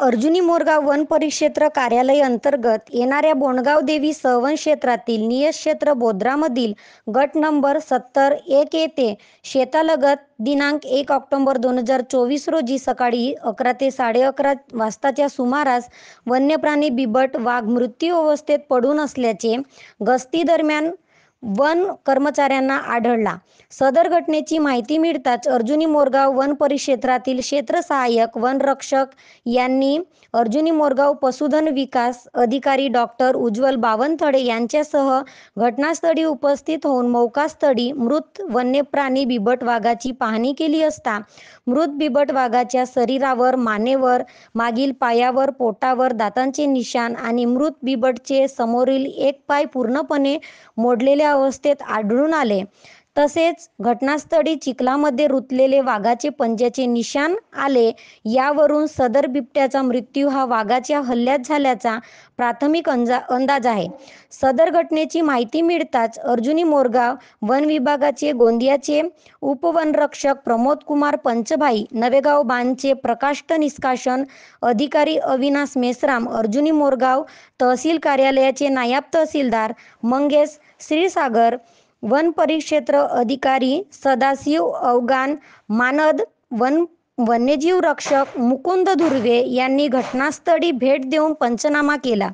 Arjuni Morgaon one परिक्षेत्र कार्यालय अंतर्गत येणाऱ्या बोंडगाव देवी सहवन क्षेत्रातील नियतक्षेत्र बोद्रामधील गट नंबर 70-1 येथे शेतालगत दिनांक 1 ऑक्टोबर 2024 रोजी सकाळी 11 ते 11:30 वाजताच्या सुमारास वन्यप्राणी बिबट वाघ मृत्यू अवस्थेत पडून असल्याचे गस्ती दरम्यान वन कर्मचाऱ्यांना आढळला। सदर घटनेची माहिती मिळताच अर्जुनी मोरगाव वन परिक्षेत्रातील क्षेत्र सहाय्यक वनरक्षक यांनी अर्जुनी मोरगाव पशुधन विकास अधिकारी डॉक्टर उज्ज्वल बावनथडे यांच्यासह घटनास्थळी उपस्थित होऊन मौकास्थळी मृत वन्यप्राणी बिबट वाघाची पाहणी केली असता मृत बिबट वाघाच्या शरीरावर, मानेवर, मागील पायावर, पोटावर दातांचे निशाण आणि मृत बिबटचे समोरील एक पाय पूर्णपणे मोडलेल्या अवस्थेत आढळून आले। तसेच घटनास्थळी चिखलामध्ये रुतलेले वाघाचे पंजाचे निशाण आले। यावरून सदर बिबट्याचा मृत्यू हा वाघाच्या हल्ल्यात झाल्याचा प्राथमिक अंदाज आहे। सदर घटनेची माहिती मिळताच अर्जुनी मोरगाव वन विभागाचे गोंदियाचे उपवनरक्षक प्रमोद कुमार पंचभाई, नवेगाव बांधचे प्रकाश निष्कासन अधिकारी अविनाश मेश्राम, अर्जुनी मोरगाव तहसील कार्यालयाचे नायब तहसीलदार मंगेश क्षीरसागर, वन परिक्षेत्र अधिकारी सदाशिव अवगान, मानद वन्यजीव रक्षक मुकुंद धुर्वे यांनी घटनास्थळी भेट देऊन पंचनामा केला।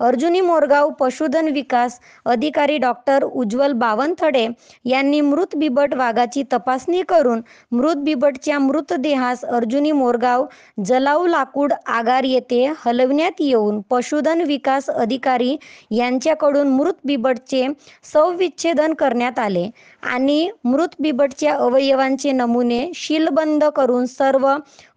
अर्जुनी मोरगाव पशुधन विकास अधिकारी डॉक्टर उज्ज्वल बावनथडे यांनी मृत बिबट वाघाची तपासणी करून मृत बिबटच्या मृतदेहास अर्जुनी मोरगाव जलाऊ लाकूड आगार येथे हलविण्यात येऊन पशुधन विकास अधिकारी यांच्याकडून मृत बिबटचे शवविच्छेदन करण्यात आले आणि मृत बिबटच्या अवयवांचे नमुने सीलबंद करून सर्व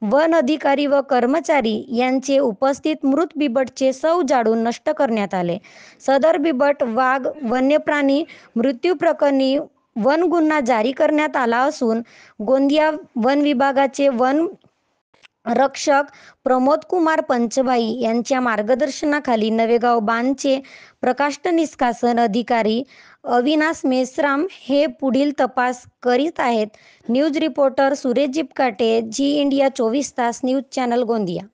वन अधिकारी व कर्मचारी यांचे उपस्थित मृत बिबटचे शव जाळून नष्ट करण्यात आले। सदर बिबट वाघ वन्यप्राणी मृत्यू प्रकरणी वन गुन्हा जारी करण्यात आला असून गोंदिया वन विभागाचे वन रक्षक प्रमोद कुमार पंचभाई यांच्या मार्गदर्शनाखाली नवेगाव बांधचे प्रकाश निष्कासन अधिकारी अविनाश मेश्राम हे पुढील तपास करीत आहेत। News reporter Suresh Jipkate, Zee India 24 तास न्यूज चॅनल गोंदिया।